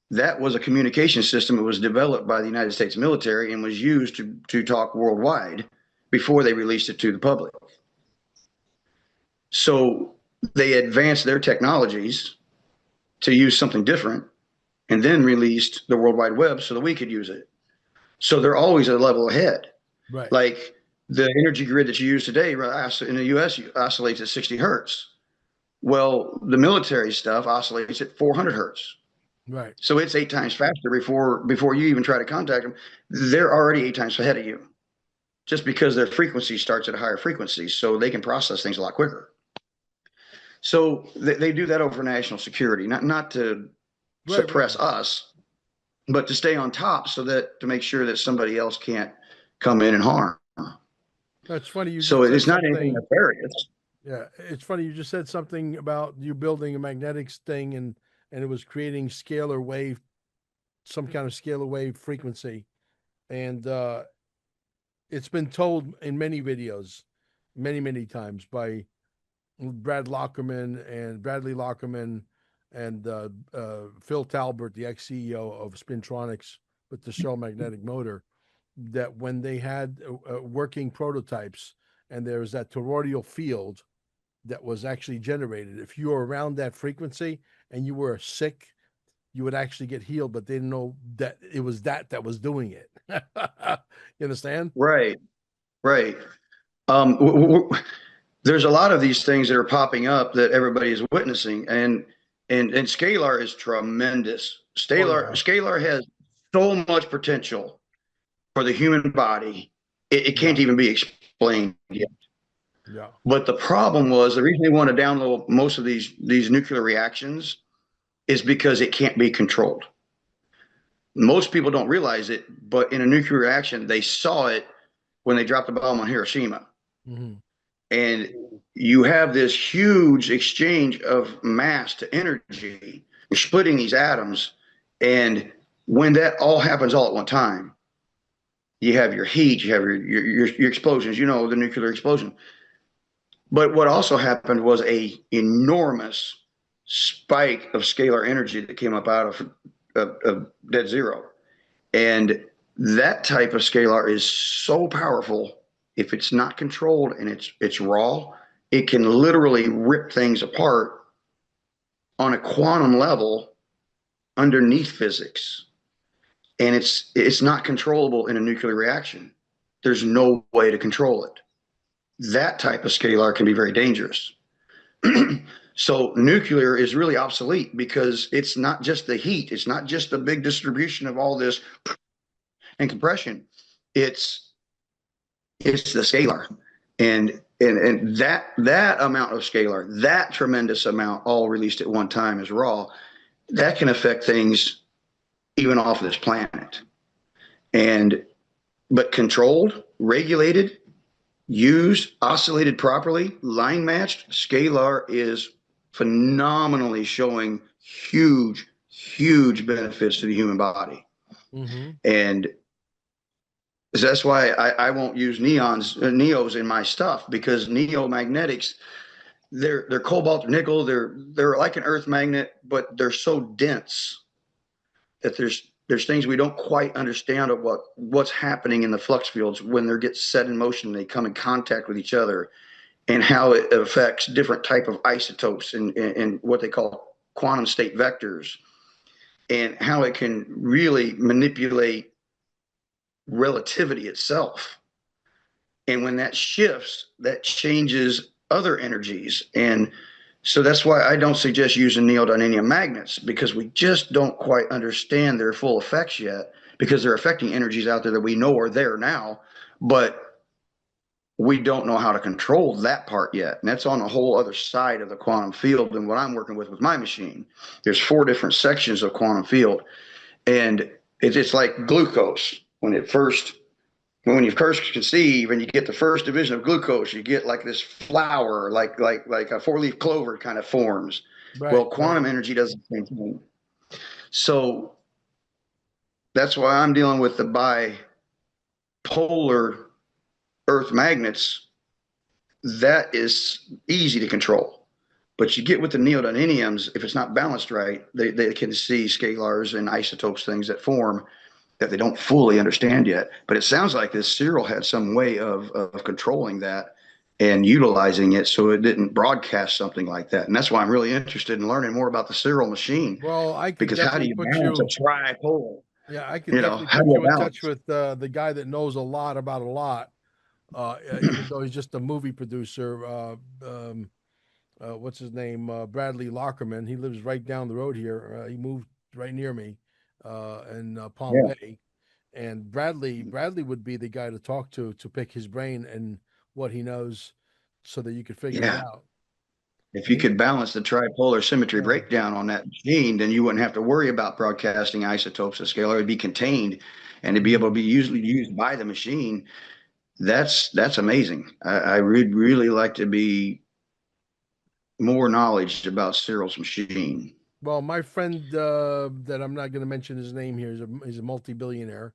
that was a communication system. It was developed by the United States military and was used to talk worldwide before they released it to the public. So they advanced their technologies to use something different and then released the World Wide Web so that we could use it. So they're always a level ahead. Right. Like the energy grid that you use today in the US oscillates at 60 hertz. Well, the military stuff oscillates at 400 hertz. Right. So it's 8 times faster before you even try to contact them. They're already 8 times ahead of you just because their frequency starts at a higher frequency. So they can process things a lot quicker. So they do that over national security, not to Right. Right. suppress us, but to stay on top so that to make sure that somebody else can't come in and harm. That's funny. You So just said it's not anything something. nefarious. Yeah, it's funny. You just said something about you building a magnetics thing, and it was creating scalar wave, some kind of scalar wave frequency, and it's been told in many videos, many times by Bradley Lockerman and Phil Talbert, the ex CEO of Spintronics with the Shell magnetic motor, that when they had working prototypes and there was that toroidal field that was actually generated, if you were around that frequency and you were sick, you would actually get healed, but they didn't know that it was that was doing it. You understand? Right, right. Um, w- w- there's a lot of these things that are popping up that everybody is witnessing, and Scalar is tremendous. Oh Scalar yeah, Scalar has so much potential for the human body. It yeah, can't even be explained yet. yeah. But the problem was the reason they want to download most of these nuclear reactions is because it can't be controlled. Most people don't realize it, but in a nuclear reaction, they saw it when they dropped the bomb on Hiroshima. Hmm. And you have this huge exchange of mass to energy. You're splitting these atoms. And when that all happens all at one time, you have your heat, you have your explosions, the nuclear explosion. But what also happened was a enormous spike of scalar energy that came up out of dead zero. And that type of scalar is so powerful. If it's not controlled and it's raw, it can literally rip things apart on a quantum level underneath physics. And it's not controllable in a nuclear reaction. There's no way to control it. That type of scalar can be very dangerous. So nuclear is really obsolete because it's not just the heat, it's not just the big distribution of all this and compression. It's it's the scalar. And that amount of scalar, that tremendous amount all released at one time is raw, that can affect things even off of this planet. And but controlled, regulated, used, oscillated properly, line matched, Scalar is phenomenally showing huge benefits to the human body. Mm-hmm. And that's why I won't use neos in my stuff, because neomagnetics, they're cobalt, nickel, they're like an earth magnet, but they're so dense that there's things we don't quite understand of what's happening in the flux fields when they get set in motion. They come in contact with each other, and how it affects different type of isotopes and what they call quantum state vectors, and how it can really manipulate relativity itself. And when that shifts, that changes other energies. And so that's why I don't suggest using neodymium magnets, because we just don't quite understand their full effects yet, because they're affecting energies out there that we know are there now, but we don't know how to control that part yet. And that's on a whole other side of the quantum field than what I'm working with my machine. There's 4 different sections of quantum field. And it's like glucose. When you first conceive and you get the first division of glucose, you get like this flower, like a 4-leaf clover kind of forms. Right, Well, right. quantum energy does the same thing. So that's why I'm dealing with the bipolar earth magnets. That is easy to control. But you get with the neodymiums, if it's not balanced right, they can see scalars and isotopes, things that form that they don't fully understand yet. But it sounds like this serial had some way of controlling that and utilizing it so it didn't broadcast something like that. And that's why I'm really interested in learning more about the serial machine, Well, I could because how do definitely you put balance a you, tripolar? yeah, I could You know, definitely how do put you you in touch balance? with the guy that knows a lot about a lot. Even though he's just a movie producer. What's his name? Bradley Lockerman. He lives right down the road here. He moved right near me in Palm Yeah. Bay. And Bradley would be the guy to talk to pick his brain and what he knows, so that you could figure it Yeah. out. If And you could balance the tripolar symmetry yeah. breakdown on that machine, then you wouldn't have to worry about broadcasting isotopes of scalar. It'd be contained and it'd be able to Mhm. be usually used by the machine. That's amazing. I would really like to be more knowledge about Cyril's machine. Well, my friend that I'm not going to mention his name here is a multi-billionaire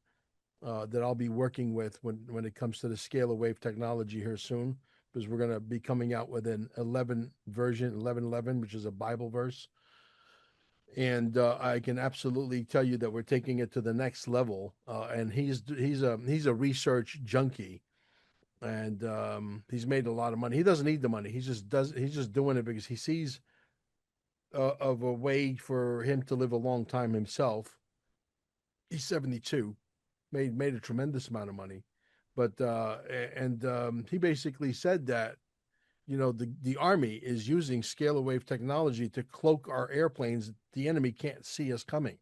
that I'll be working with when it comes to the scalar wave technology here soon, because we're going to be coming out with an 11 version, 1111, which is a Bible verse. And I can absolutely tell you that we're taking it to the next level. And he's a research junkie, and he's made a lot of money. He doesn't need the money. He's just doing it because he sees of a way for him to live a long time himself. He's 72, made a tremendous amount of money, but and he basically said that, the army is using scalar wave technology to cloak our airplanes. The enemy can't see us coming.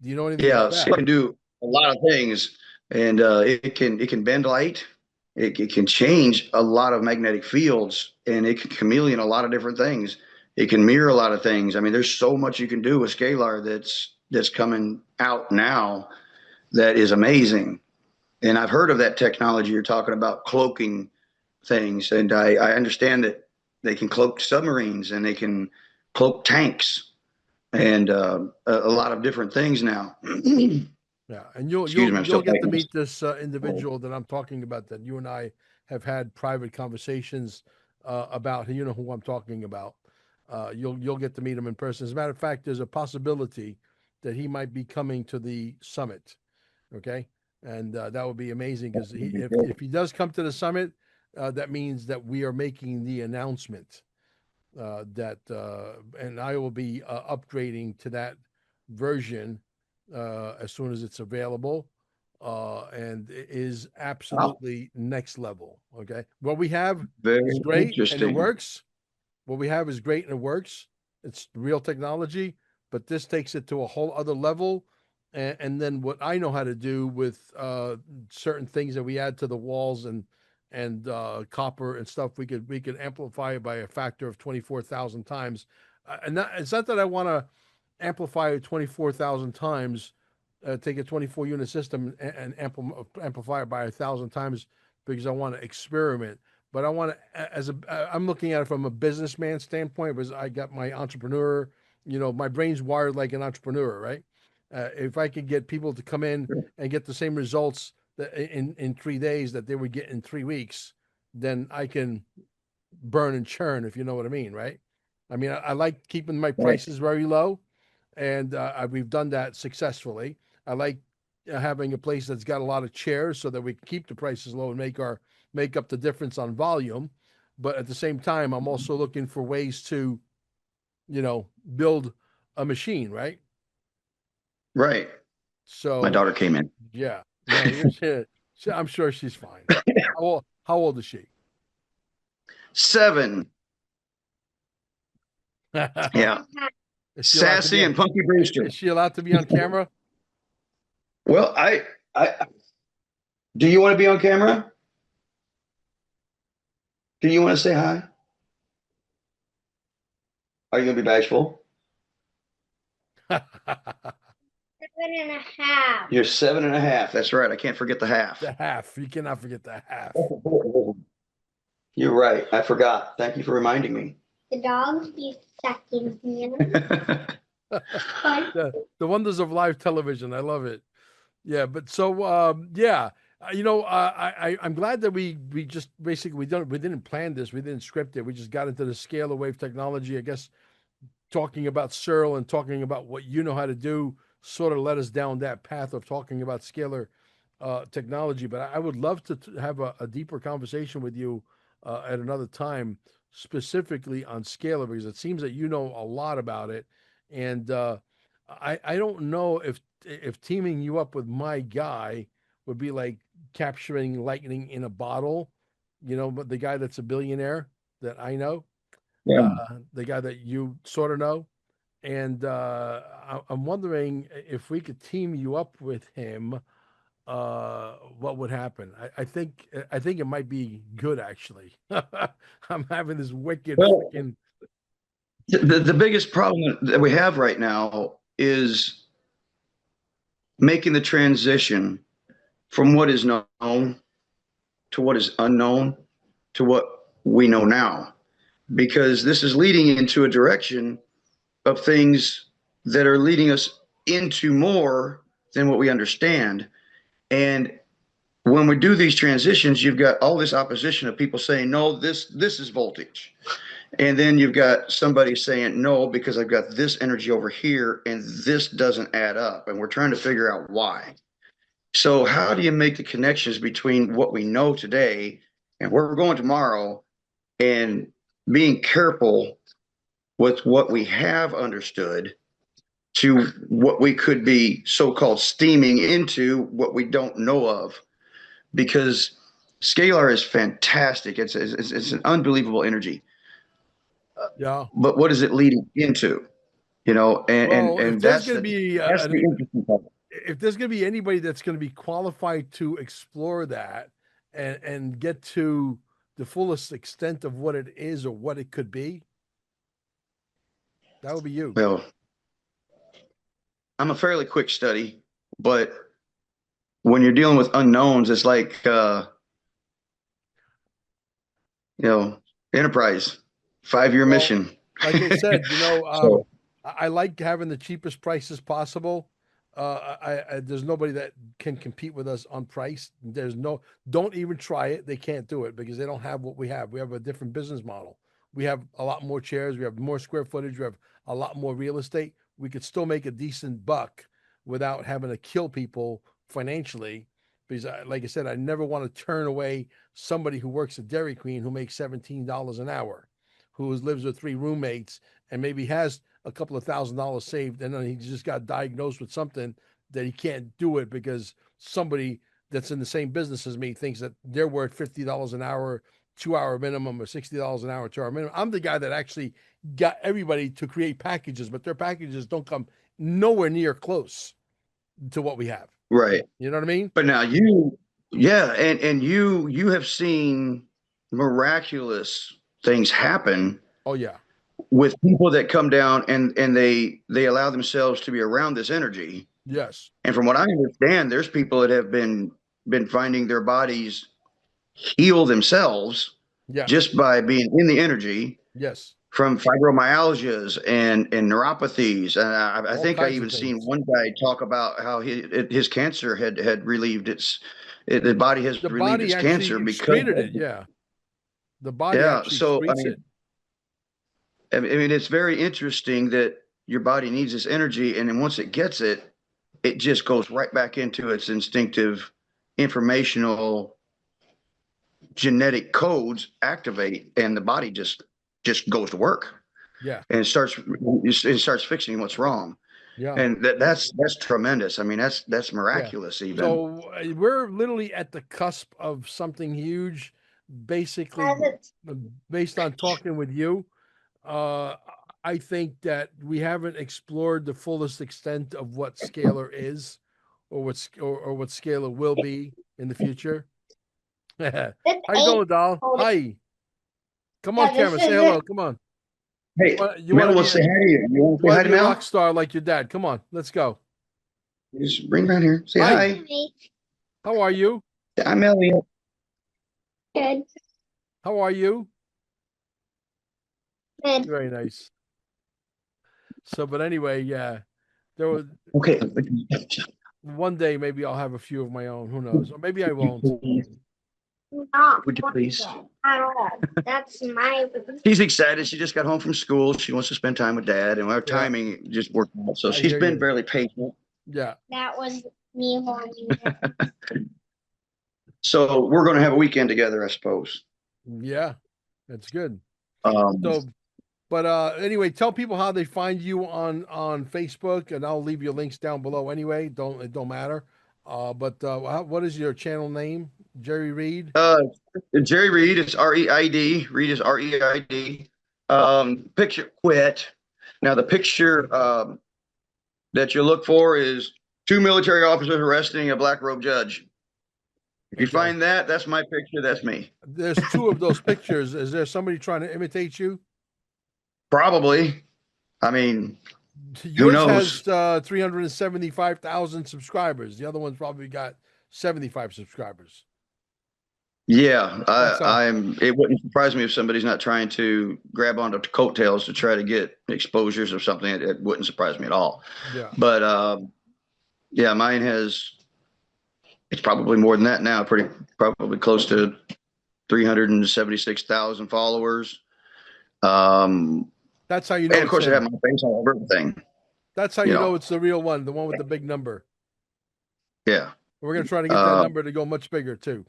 Do you know anything about Yeah, that? Scalar can do a lot of things, and it can bend light. It can change a lot of magnetic fields, and it can chameleon a lot of different things. It can mirror a lot of things. I mean, there's so much you can do with Scalar that's coming out now that is amazing. And I've heard of that technology you're talking about, cloaking things, and I understand that they can cloak submarines and they can cloak tanks and a lot of different things now. Yeah, and you'll Excuse you'll me, I'm you'll still get to fighting. meet this individual that I'm talking about, that you and I have had private conversations about. You know who I'm talking about. You'll get to meet him in person. As a matter of fact, there's a possibility that he might be coming to the summit. Okay, and that would be amazing, because if he does come to the summit, that means that we are making the announcement and I will be upgrading to that version as soon as it's available. And it is Wow. absolutely next level. Okay. What we have is Very great and it interesting. works. What we have is great and it works. It's real technology, but this takes it to a whole other level. And then what I know how to do with certain things that we add to the walls and copper and stuff, we could amplify it by a factor of 24,000 times. And it's not that I want to amplify it 24,000 times, take a 24 unit system and amplify it by 1,000 times because I want to experiment. But I want to, I'm looking at it from a businessman standpoint because I got my entrepreneur, my brain's wired like an entrepreneur, right? If I could get people to come in and get the same results that in 3 days that they would get in 3 weeks, then I can burn and churn, if you know what I mean, right? I mean, I like keeping my Right. prices very low, and we've done that successfully. I like having a place that's got a lot of chairs so that we can keep the prices low and make up the difference on volume. But at the same time, I'm also looking for ways to, you know, build a machine, right? Right. My So daughter came in. yeah, no, I'm sure she's fine. How old is she? 7. Yeah. Is she allowed to be? Sassy and Punky Is Brewster. she allowed to be on camera? Well, I do you want to be on camera? Do you want to say hi? Are you going to be bashful? 7.5. You're 7.5. That's right. I can't forget the half. The half. You cannot forget the half. You're right. I forgot. Thank you for reminding me. The dogs be sucking him. The wonders of live television. I love it. Yeah, but so yeah, I'm glad that we just basically we didn't plan this, we didn't script it, we just got into the scalar wave technology. I guess talking about Searle and talking about what you know how to do sort of led us down that path of talking about scalar technology. But I would love to have a deeper conversation with you at another time, specifically on scalar, because it seems that you know a lot about it. And I don't know if teaming you up with my guy would be like capturing lightning in a bottle, but the guy that's a billionaire that I know, Yeah. uh, the guy that you sort of know. And I'm wondering if we could team you up with him, what would happen? I think it might be good actually. I'm having this wicked Well, freaking the biggest problem that we have right now is making the transition from what is known to what is unknown to what we know now, because this is leading into a direction of things that are leading us into more than what we understand. And when we do these transitions, you've got all this opposition of people saying, no, this is voltage. And then you've got somebody saying, no, because I've got this energy over here and this doesn't add up. And we're trying to figure out why. So, how do you make the connections between what we know today and where we're going tomorrow, and being careful with what we have understood to what we could be so-called steaming into what we don't know of? Because scalar is fantastic. It's an unbelievable energy. yeah. But what is it leading into? You know, and and Well, and that's the interesting part. if there's going to be anybody that's going to be qualified to explore that and get to the fullest extent of what it is or what it could be, that would be you. Well, I'm a fairly quick study, but when you're dealing with unknowns, it's like you know, Enterprise, 5 year Well, mission. like I said, So I like having the cheapest prices possible. There's nobody that can compete with us on price. Don't even try it. They can't do it because they don't have what we have. We have a different business model. We have a lot more chairs. We have more square footage. We have a lot more real estate. We could still make a decent buck without having to kill people financially. because, like I said, I never want to turn away somebody who works at Dairy Queen who makes $17 an hour, who lives with three roommates and maybe has a couple of $1,000 saved, and then he just got diagnosed with something that he can't do it because somebody that's in the same business as me thinks that they're worth $50 an hour, 2 hour minimum, or $60 an hour, 2 hour minimum. I'm the guy that actually got everybody to create packages, but their packages don't come nowhere near close to what we have. Right. You know what I mean? But now you, yeah, and you have seen miraculous things happen Oh yeah. with people that come down and they allow themselves to be around this energy. Yes. And from what I understand, there's people that have been finding their bodies heal themselves Yeah. just by being in the energy Yes. from fibromyalgias and neuropathies. And I All think I kinds of even seen things. one guy talk about how his cancer had relieved the body has The relieved body its cancer actually because excreted of it. it. Yeah. The body Yeah. actually So excretes it. I mean, it's very interesting that your body needs this energy, and then once it gets it, it just goes right back into its instinctive, informational, genetic codes activate, and the body just goes to work Yeah. and it starts fixing what's wrong. Yeah. And that's tremendous. I mean, that's Yeah. miraculous even. So we're literally at the cusp of something huge, basically As it's based on talking with you. Uh, I think that we haven't explored the fullest extent of what Scalar is, or what Scalar will be in the future. How this you ain't doing, doll? holding. Hi. Come on, Yeah, this camera. Say isn't. hello. Come on. Hey, You want Mel to will be say hi to you. You want to say hi to a rock Mel? star like your dad? Come on, let's go. Just bring around here. Say Hi. hi. How are you? I'm Elliot. Good. How are you? Good. Very nice. So, but anyway, yeah, there was Okay. one day maybe I'll have a few of my own. Who knows? Or maybe I won't. Not Would you please? at all. That's my. She's excited. She just got home from school. She wants to spend time with dad, and our Yeah, timing just worked out. So I she's hear been you. fairly patient. Yeah, That was me holding it. So we're going to have a weekend together, I suppose. yeah, that's good. Um, So, but anyway, tell people how they find you on Facebook, and I'll leave your links down below anyway. It don't matter. But what is your channel name? Jerry Reed. uh, Jerry Reed is REID. Reed is REID. Picture quit. Now the picture that you look for is two military officers arresting a black robe judge. If you Okay. find that, that's my picture. That's me. There's two of those pictures. Is there somebody trying to imitate you? Probably. I mean, who Yours has knows? 375,000 subscribers. The other one's probably got 75 subscribers. Yeah, That's how. it wouldn't surprise me if somebody's not trying to grab onto coattails to try to get exposures or something. It wouldn't surprise me at all. Yeah. But yeah, mine has. It's probably more than that now. Probably close to 376,000 followers. That's how you And know of it's course, it had him. my face all over everything. That's how You you know know. it's the real one, the one with the big number. Yeah. We're going to try to get that Uh, number to go much bigger too.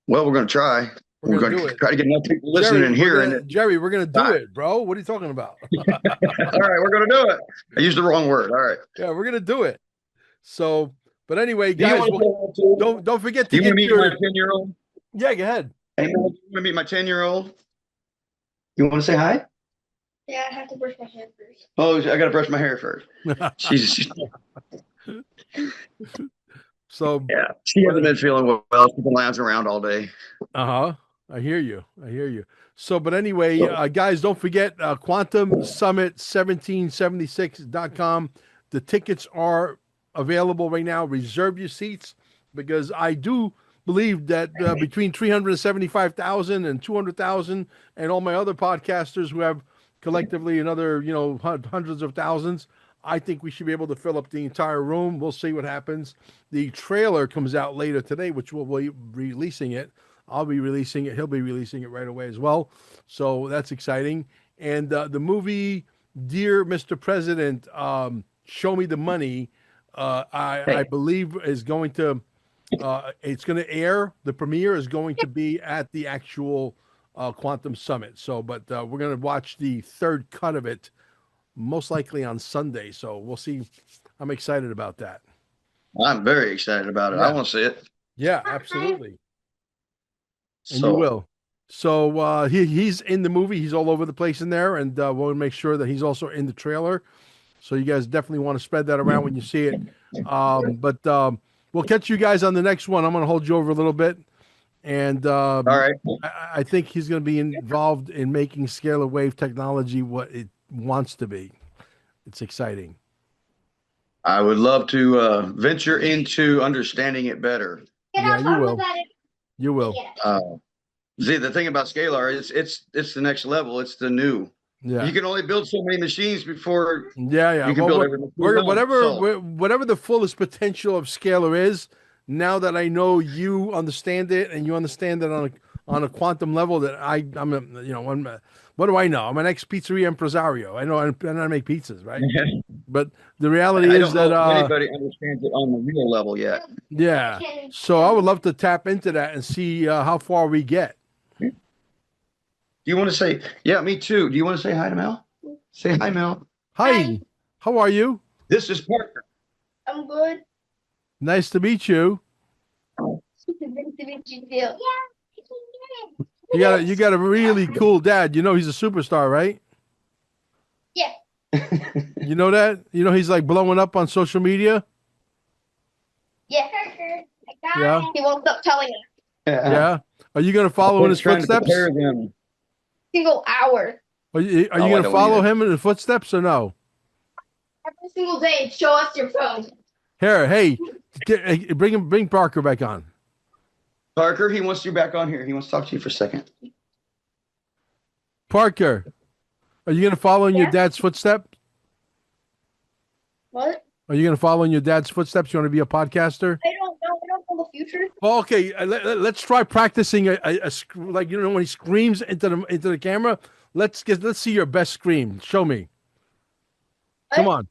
well, we're going to try. We're We're going to going do to it. try to get enough people listening and hearing it. Jerry, we're going to do All it, bro. What are you talking about? right, we're going to do it. I used the wrong word. All right. Yeah, we're going to do it. So, but anyway, Do you guys, want to don't forget to You want to get meet your my 10-year-old? yeah, go ahead. Hey, man, you want to meet my 10-year-old? You want to say hi? Yeah, I have to brush my hair first. Oh, I got to brush my hair first. She's So, yeah. She hasn't been feeling well. She's been lounging around all day. uh-huh. I hear you. I hear you. So, but anyway, So, guys, don't forget Quantum Summit 1776.com. The tickets are available right now. Reserve your seats because I do believe that between 375,000 and 200,000 and all my other podcasters who have collectively another, hundreds of thousands, I think we should be able to fill up the entire room. We'll see what happens. The trailer comes out later today, which we'll be releasing it. I'll be releasing it. He'll be releasing it right away as well. So that's exciting. And the movie, Dear Mr. President, Show Me the Money, I hey, believe is going to It's going to air. The premiere is going to be at the actual Quantum Summit. So, but we're going to watch the third cut of it most likely on Sunday. So we'll see. I'm excited about that. I'm very excited about it. I Yeah. want to see it. Yeah, absolutely. And you So will. So he's in the movie. He's all over the place in there, and we'll make sure that he's also in the trailer. So you guys definitely want to spread that around when you see it. But we'll catch you guys on the next one. I'm going to hold you over a little bit, and all right. I think he's going to be involved in making scalar wave technology what it wants to be. It's exciting. I would love to venture into understanding it better. Yeah, you will. You will. See, the thing about Scalar is it's the next level. It's the new. Yeah. You can only build so many machines before Yeah. you can build every machine. Whatever the fullest potential of Scalar is, now that I know you understand it and you understand it on a quantum level, that I'm a, you know, what do I know? I'm an ex pizzeria impresario. I know I make pizzas, right? But the reality I is don't know that if anybody understands it on the real level yet. yeah. So I would love to tap into that and see how far we get. Do you want to say, yeah, me too. Do you want to say hi to Mel? Say hi, Mel. Hi. How are you? This is Parker. I'm good. Nice to meet you. Nice to meet you too. Yeah. You got a really cool dad. You know he's a superstar, right? Yeah. You know that? You know he's like blowing up on social media? Yeah. Yeah. He won't stop telling us. Yeah. Are you going to follow in his Trying to footsteps? prepare them. Single hour. Are you I going to don't follow either. him in the footsteps or no? Every single day, show us your phone. Here, hey, bring Parker back on. Parker, he wants you back on here. He wants to talk to you for a second. Parker, are you going to follow in your dad's footsteps? What? Are you going to follow in your dad's footsteps? You want to be a podcaster? I don't know. I don't know the future. Well, okay, let's try practicing like you know when he screams into the camera. Let's see your best scream. Show me. Come on.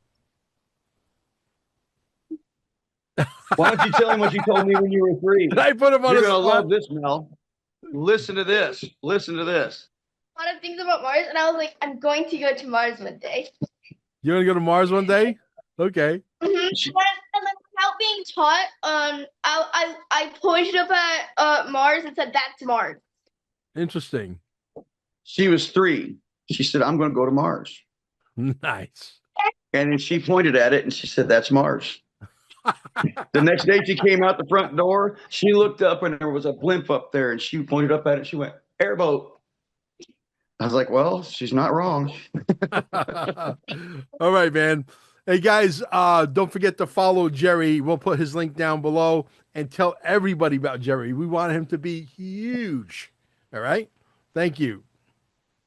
Why don't you tell him what you told me when you were 3? I put him on You're the going to spot. love this, Mel. Listen to this. Listen to this. A lot of things about Mars, and I was like, I'm going to go to Mars one day. You're gonna go to Mars one day? Okay. And then without being taught, I pushed up at Mars and said, "That's Mars." Interesting. She was 3. She said, I'm going to go to Mars. Nice. And then she pointed at it and she said, that's Mars. The next day she came out the front door. She looked up and there was a blimp up there and she pointed up at it. She went, airboat. I was like, well, she's not wrong. All right, man. Hey guys, don't forget to follow Jerry. We'll put his link down below and tell everybody about Jerry. We want him to be huge. All right. Thank you.